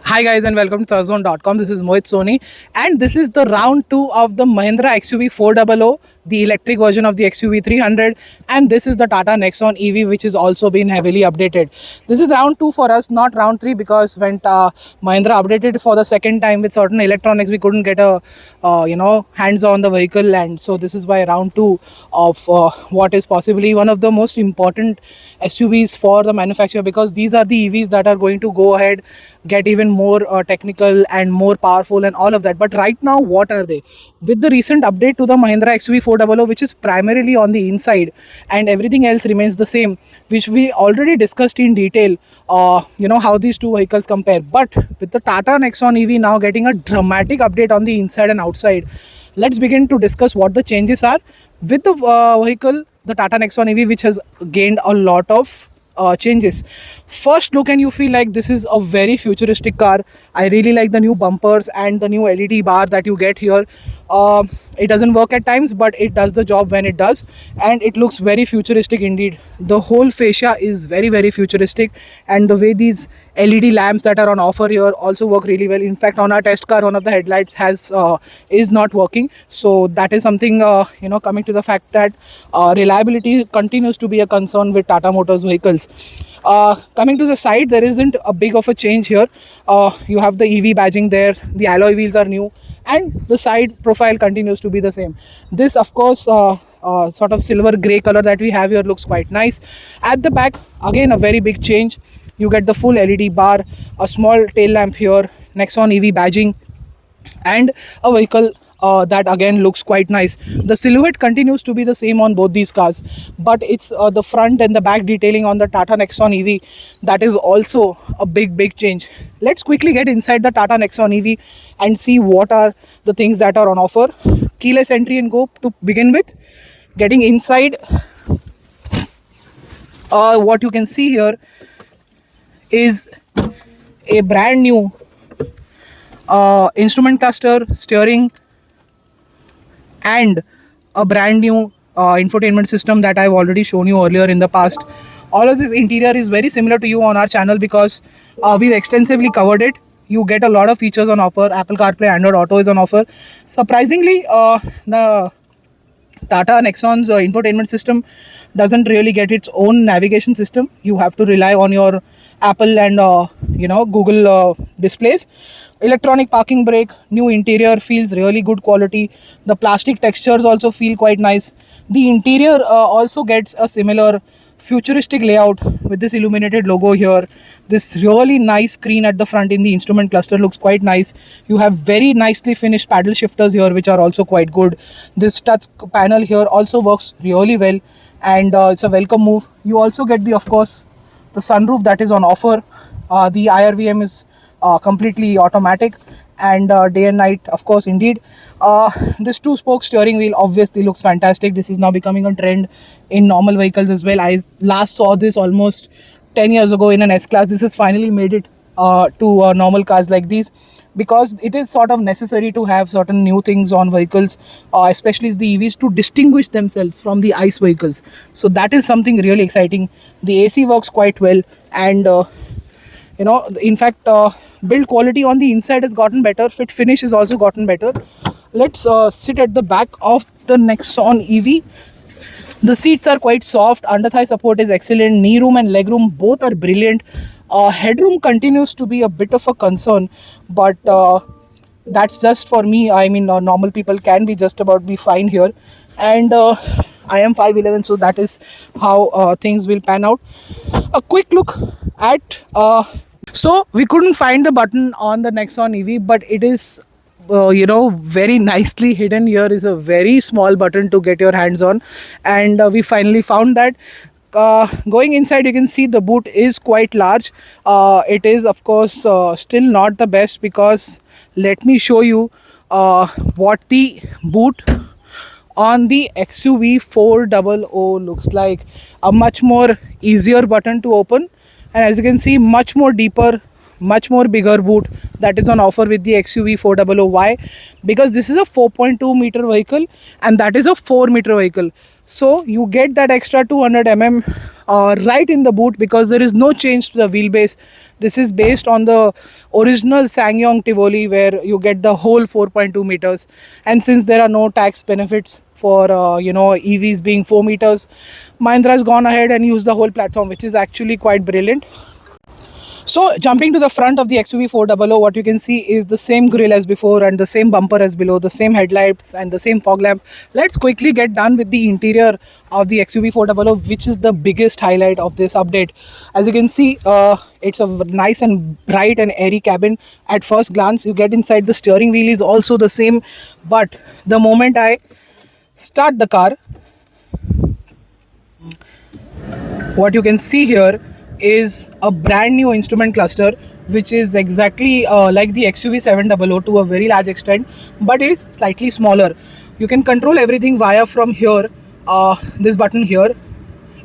Hi guys and welcome to Thurzone.com. This is Mohit Soni and this is the round 2 of the Mahindra XUV 400, the electric version of the XUV 300, and this is the Tata Nexon EV which is also been heavily updated. This is round 2 for us, not round 3, because when Mahindra updated for the second time with certain electronics we couldn't get a hands on the vehicle, and so this is why round 2 of what is possibly one of the most important SUVs for the manufacturer, because these are the EVs that are going to go ahead, get even more technical and more powerful and all of that. But right now, what are they? With the recent update to the Mahindra XUV 400, which is primarily on the inside and everything else remains the same, which we already discussed in detail, how these two vehicles compare. But with the Tata Nexon EV now getting a dramatic update on the inside and outside, let's begin to discuss what the changes are with the vehicle, the Tata Nexon EV, which has gained a lot of changes. First look and you feel like this is a very futuristic car. I really like the new bumpers and the new LED bar that you get here. It doesn't work at times, but it does the job when it does, and it looks very futuristic indeed. The whole fascia is very futuristic, and the way these LED lamps that are on offer here also work really well. In fact, on our test car, one of the headlights has is not working, so that is something coming to the fact that reliability continues to be a concern with Tata Motors vehicles. Coming to the side, there isn't a big of a change here. You have the EV badging there, the alloy wheels are new, and the side profile continues to be the same. This, of course, sort of silver grey color that we have here looks quite nice. At the back, again a very big change. You get the full LED bar, a small tail lamp here, Nexon EV badging, and a vehicle that again looks quite nice. The silhouette continues to be the same on both these cars, but it's the front and the back detailing on the Tata Nexon EV that is also a big change. Let's quickly get inside the Tata Nexon EV and see what are the things that are on offer. Keyless entry and go to begin with. Getting inside, what you can see here is a brand new instrument cluster, steering, and a brand new infotainment system that I've already shown you earlier in the past. All of this interior is very similar to you on our channel because we've extensively covered it. You get a lot of features on offer. Apple CarPlay, Android Auto is on offer. Surprisingly, the Tata Nexon's infotainment system doesn't really get its own navigation system. You have to rely on your Apple and Google displays. Electronic parking brake, new interior, feels really good quality. The plastic textures also feel quite nice. The interior also gets a similar futuristic layout with this illuminated logo here. This really nice screen at the front in the instrument cluster looks quite nice. You have very nicely finished paddle shifters here, which are also quite good. This touch panel here also works really well, and it's a welcome move. You also get of course, the sunroof that is on offer. The IRVM is completely automatic, and day and night, of course, indeed. This two-spoke steering wheel obviously looks fantastic. This is now becoming a trend in normal vehicles as well. I last saw this almost 10 years ago in an S-Class. This has finally made it to normal cars like these, because it is sort of necessary to have certain new things on vehicles, especially the EVs, to distinguish themselves from the ICE vehicles. So that is something really exciting. The AC works quite well, and in fact, build quality on the inside has gotten better. Fit finish has also gotten better. Let's sit at the back of the Nexon EV. The seats are quite soft. Under thigh support is excellent. Knee room and leg room both are brilliant. Headroom continues to be a bit of a concern, but that's just for me. I mean, normal people can be just about be fine here, and I am 5'11", so that is how things will pan out. A quick look at so we couldn't find the button on the Nexon EV, but it is very nicely hidden. Here is a very small button to get your hands on, and we finally found that. Going inside, you can see the boot is quite large. It is, of course, still not the best, because let me show you what the boot on the XUV 400 looks like. A much more easier button to open, and as you can see, much more deeper, much more bigger boot that is on offer with the XUV 400. Why? Because this is a 4.2 meter vehicle and that is a 4 meter vehicle. So you get that extra 200 mm right in the boot, because there is no change to the wheelbase. This is based on the original SsangYong Tivoli, where you get the whole 4.2 meters. And since there are no tax benefits for EVs being 4 meters, Mahindra has gone ahead and used the whole platform, which is actually quite brilliant. So jumping to the front of the XUV 400, what you can see is the same grille as before and the same bumper as below, the same headlights and the same fog lamp. Let's quickly get done with the interior of the XUV 400, which is the biggest highlight of this update. As you can see, it's a nice and bright and airy cabin. At first glance, you get inside, the steering wheel is also the same, but the moment I start the car, what you can see here is a brand new instrument cluster, which is exactly like the XUV 700 to a very large extent, but is slightly smaller. You can control everything via from here, this button here,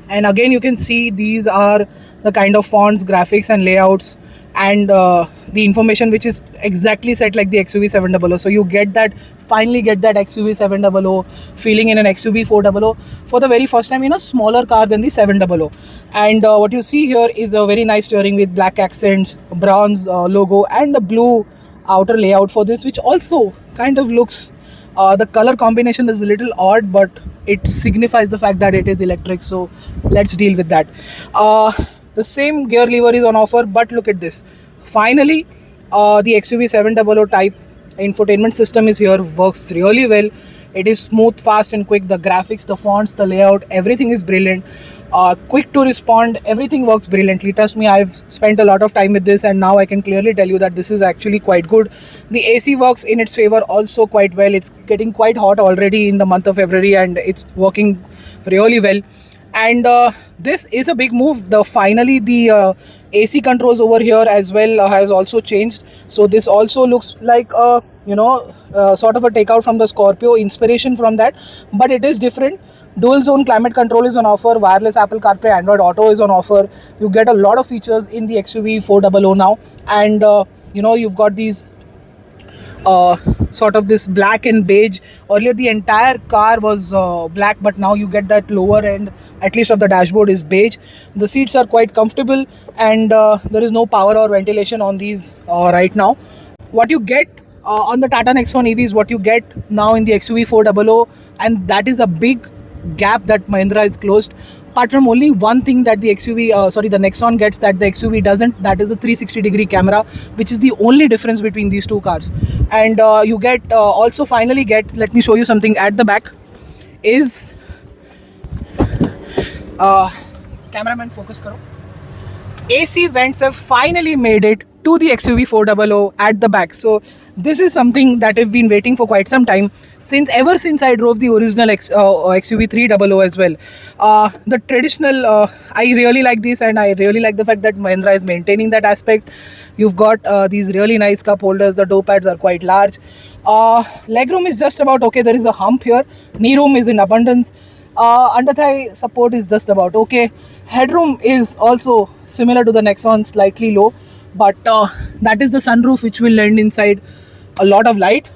and again you can see these are the kind of fonts, graphics and layouts, and the information which is exactly set like the XUV 700. So you finally get that XUV 700 feeling in an XUV 400 for the very first time in a smaller car than the 700. And what you see here is a very nice steering with black accents, bronze logo and the blue outer layout for this, which also kind of looks, the color combination is a little odd, but it signifies the fact that it is electric, so let's deal with that. The same gear lever is on offer, but look at this. Finally, the XUV 700 type infotainment system is here, works really well. It is smooth, fast and quick. The graphics, the fonts, the layout, everything is brilliant. Quick to respond, everything works brilliantly. Trust me, I've spent a lot of time with this and now I can clearly tell you that this is actually quite good. The AC works in its favor also quite well. It's getting quite hot already in the month of February and it's working really well. And this is a big move. Finally the AC controls over here as well has also changed. So this also looks like sort of a takeout from the Scorpio, inspiration from that, but it is different. Dual zone climate control is on offer, wireless Apple CarPlay, Android Auto is on offer. You get a lot of features in the XUV 400 now, and you've got these sort of this black and beige. Earlier the entire car was black, but now you get that lower end, at least of the dashboard, is beige. The seats are quite comfortable, and there is no power or ventilation on these right now. What you get on the Tata Nexon EV is what you get now in the XUV 400, and that is a big gap that Mahindra has closed. Apart from only one thing that the the Nexon gets that the XUV doesn't, that is a 360-degree camera, which is the only difference between these two cars. And you get also finally get, let me show you something at the back, is cameraman focus karo. AC vents have finally made it to the XUV 400 at the back. So this is something that I've been waiting for quite some time, ever since I drove the original XUV 300 as well. The traditional, I really like this, and I really like the fact that Mahindra is maintaining that aspect. You've got these really nice cup holders. The door pads are quite large. Legroom is just about okay. There is a hump here. Knee room is in abundance. Under thigh support is just about okay. Headroom is also similar to the Nexon, slightly low, but that is the sunroof, which will lend inside a lot of light.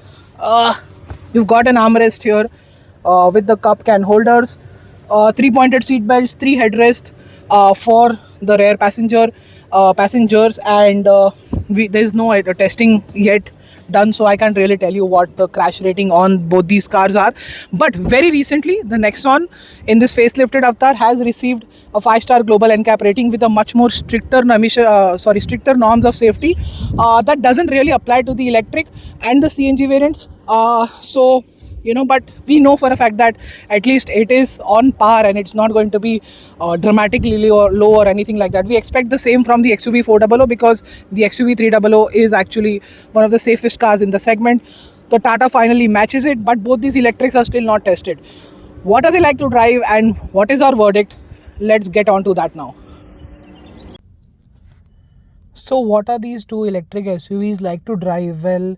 You've got an armrest here with the cup can holders, 3 pointed seat belts, 3 headrests for the rear passengers, and there is no testing yet done, so I can't really tell you what the crash rating on both these cars are. But very recently, the Nexon in this facelifted avatar has received a 5-star global NCAP rating with a much more stricter norms of safety. That doesn't really apply to the electric and the CNG variants. But we know for a fact that at least it is on par and it's not going to be dramatically low or anything like that. We expect the same from the XUV 400 because the XUV 300 is actually one of the safest cars in the segment. The Tata finally matches it, but both these electrics are still not tested. What are they like to drive and what is our verdict? Let's get on to that now. So what are these two electric SUVs like to drive? Well,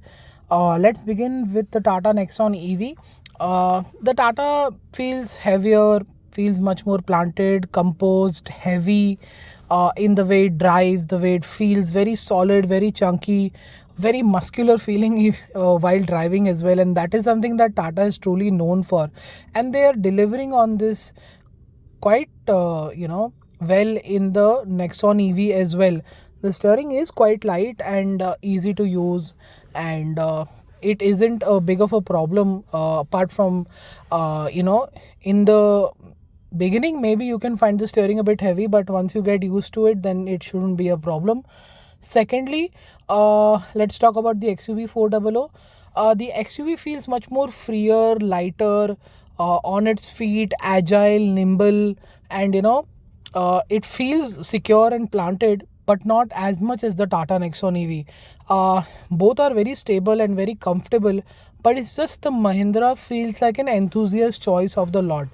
let's begin with the Tata Nexon EV. The Tata feels heavier, feels much more planted, composed, heavy in the way it drives, the way it feels, very solid, very chunky, very muscular feeling while driving as well. And that is something that Tata is truly known for. And they are delivering on this quite, well in the Nexon EV as well. The steering is quite light and easy to use, and it isn't a big of a problem, apart from in the beginning maybe you can find the steering a bit heavy, but once you get used to it, then it shouldn't be a problem. Secondly, let's talk about the XUV 400. The XUV feels much more freer, lighter, on its feet, agile, nimble, and it feels secure and planted, but not as much as the Tata Nexon EV. Both are very stable and very comfortable, but it's just the Mahindra feels like an enthusiast choice of the lot.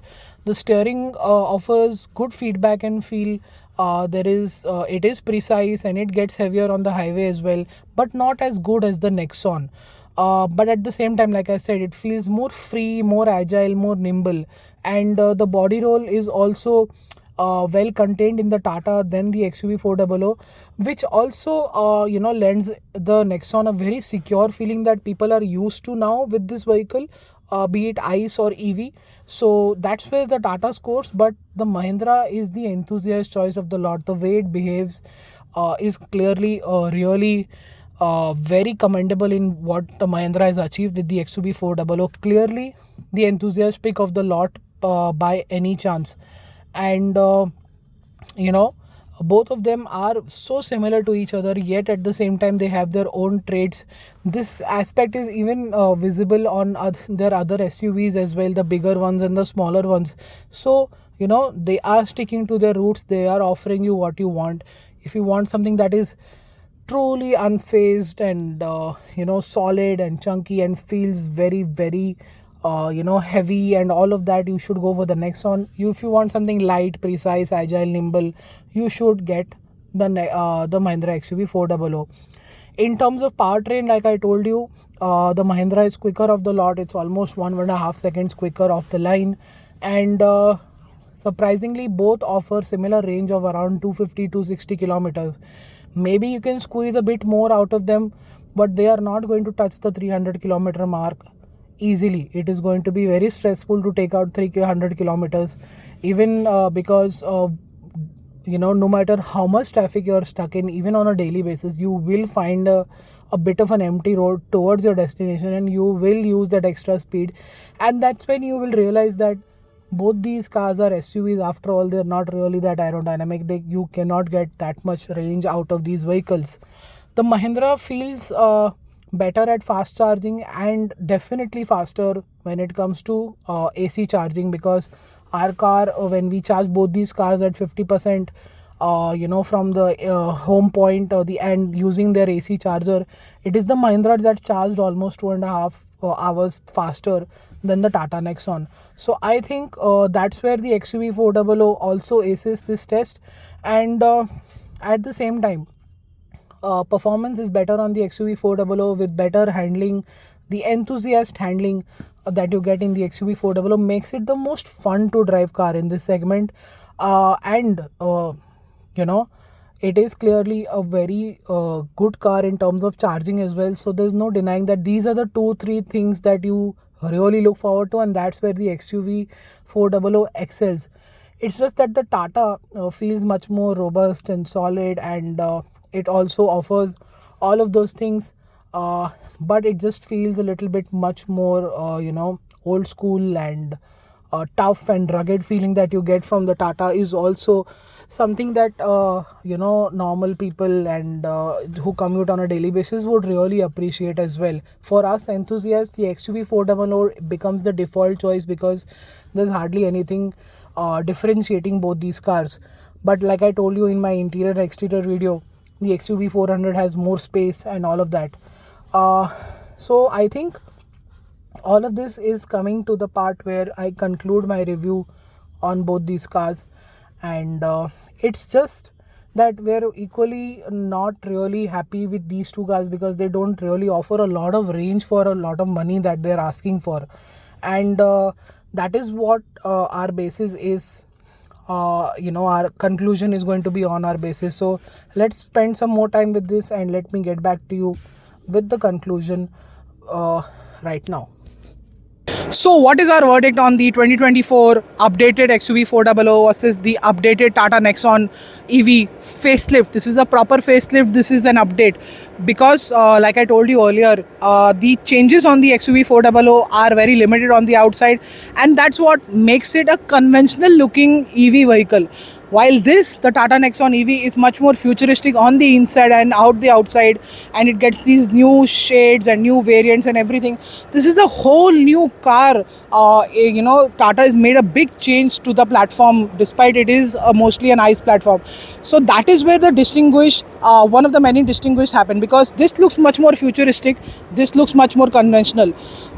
The steering offers good feedback and feel. It is precise and it gets heavier on the highway as well, but not as good as the Nexon. But at the same time, like I said, it feels more free, more agile, more nimble, and the body roll is also well contained in the Tata than the XUV 400, which also lends the Nexon a very secure feeling that people are used to now with this vehicle, be it ICE or EV. So that's where the Tata scores, but the Mahindra is the enthusiast choice of the lot. The way it behaves is clearly really very commendable in what the Mahindra has achieved with the XUV 400. Clearly, the enthusiast pick of the lot by any chance. And you know both of them are so similar to each other, yet at the same time they have their own traits. This aspect is even visible on their other SUVs as well, the bigger ones and the smaller ones. So they are sticking to their roots. They are offering you what you want. If you want something that is truly unfazed and solid and chunky and feels very very heavy and all of that, you should go for the Nexon. If you want something light, precise, agile, nimble, you should get the Mahindra XUV 400. In terms of powertrain, like I told you, the Mahindra is quicker off the lot. It's almost 1.5 seconds quicker off the line, and surprisingly both offer similar range of around 250-260 kilometers. Maybe you can squeeze a bit more out of them, but they are not going to touch the 300-kilometer mark easily. It is going to be very stressful to take out 300 kilometers, even because no matter how much traffic you're stuck in, even on a daily basis, you will find a bit of an empty road towards your destination, and you will use that extra speed. And that's when you will realize that both these cars are SUVs. After all, they're not really that aerodynamic. You cannot get that much range out of these vehicles. The Mahindra feels better at fast charging, and definitely faster when it comes to AC charging, because our car, when we charge both these cars at 50%, from the home point or the end using their AC charger, it is the Mahindra that charged almost 2.5 hours faster than the Tata Nexon. So I think that's where the XUV 400 also aces this test. And at the same time, performance is better on the XUV 400 with better handling. The enthusiast handling that you get in the XUV 400 makes it the most fun to drive car in this segment. And it is clearly a very good car in terms of charging as well. So there's no denying that these are the 2-3 things that you really look forward to, and that's where the XUV 400 excels. It's just that the Tata feels much more robust and solid, and it also offers all of those things, but it just feels a little bit much more old school, and tough and rugged feeling that you get from the Tata is also something that normal people and who commute on a daily basis would really appreciate as well. For us enthusiasts, the XUV 400 becomes the default choice because there's hardly anything differentiating both these cars. But like I told you in my interior and exterior video, the XUV 400 has more space and all of that. So I think all of this is coming to the part where I conclude my review on both these cars, and it's just that we're equally not really happy with these two cars because they don't really offer a lot of range for a lot of money that they're asking for. And that is what our basis is. Our conclusion is going to be on our basis. So let's spend some more time with this, and let me get back to you with the conclusion right now. So, what is our verdict on the 2024 updated XUV 400 versus the updated Tata Nexon EV facelift? This is a proper facelift. This is an update because, like I told you earlier, the changes on the XUV 400 are very limited on the outside, and that's what makes it a conventional looking EV vehicle. While this, the Tata Nexon EV is much more futuristic on the inside and out the outside, and it gets these new shades and new variants and everything. This is the whole new car. Tata has made a big change to the platform, despite it is mostly an ICE platform. So that is where the one of the many distinguish happen, because this looks much more futuristic. This looks much more conventional.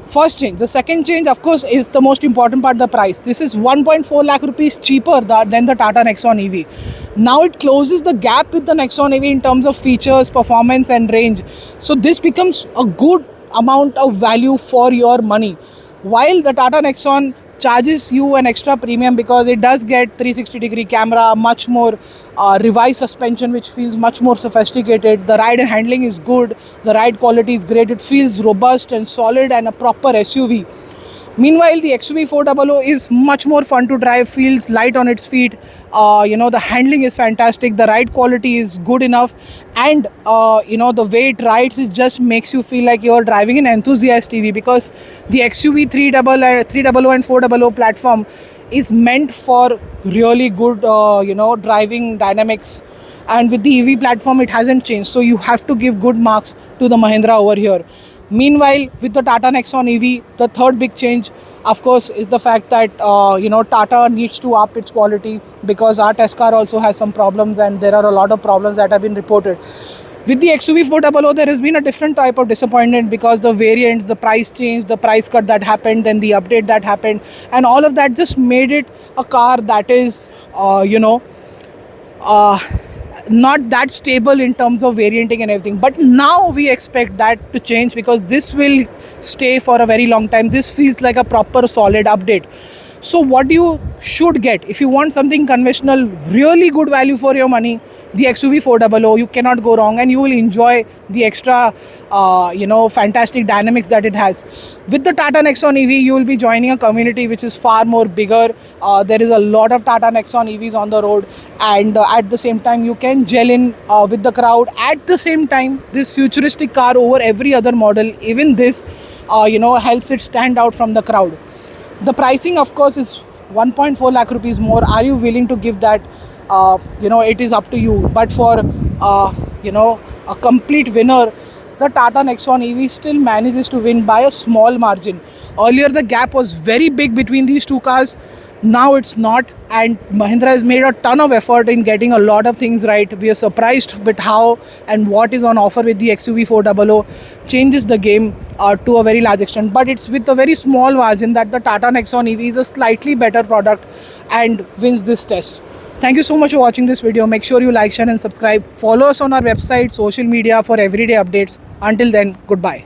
First change. The second change, of course, is the most important part, the price. This is 1.4 lakh rupees cheaper than the Tata Nexon EV. Now it closes the gap with the Nexon EV in terms of features, performance and range. So this becomes a good amount of value for your money. While the Tata Nexon charges you an extra premium because it does get 360-degree camera, much more revised suspension, which feels much more sophisticated. The ride and handling is good. The ride quality is great. It feels robust and solid and a proper SUV. Meanwhile, the XUV 400 is much more fun to drive, feels light on its feet. The handling is fantastic, the ride quality is good enough, and the way it rides, it just makes you feel like you're driving an enthusiast EV, because the XUV 300 and 400 platform is meant for really good, driving dynamics. And with the EV platform, it hasn't changed. So you have to give good marks to the Mahindra over here. Meanwhile, with the Tata Nexon EV, the third big change, of course, is the fact that Tata needs to up its quality, because our test car also has some problems, and there are a lot of problems that have been reported. With the XUV 400, there has been a different type of disappointment, because the variants, the price change, the price cut that happened, then the update that happened, and all of that just made it a car that is, not that stable in terms of varianting and everything. But now we expect that to change, because this will stay for a very long time. This feels like a proper solid update. So what you should get, if you want something conventional, really good value for your money, the XUV 400, you cannot go wrong, and you will enjoy the extra fantastic dynamics that it has. With the Tata Nexon EV, you will be joining a community which is far more bigger. There is a lot of Tata Nexon EVs on the road, and at the same time you can gel in with the crowd. At the same time, this futuristic car over every other model, even this helps it stand out from the crowd. The pricing, of course, is 1.4 lakh rupees more. Are you willing to give that? It is up to you. But for a complete winner, the Tata Nexon EV still manages to win by a small margin. Earlier the gap was very big between these two cars. Now it's not, and Mahindra has made a ton of effort in getting a lot of things right. We are surprised with how and what is on offer with the XUV 400. Changes the game to a very large extent, but it's with a very small margin that the Tata Nexon EV is a slightly better product and wins this test. Thank you so much for watching this video. Make sure you like, share and subscribe. Follow us on our website, social media for everyday updates. Until then, goodbye.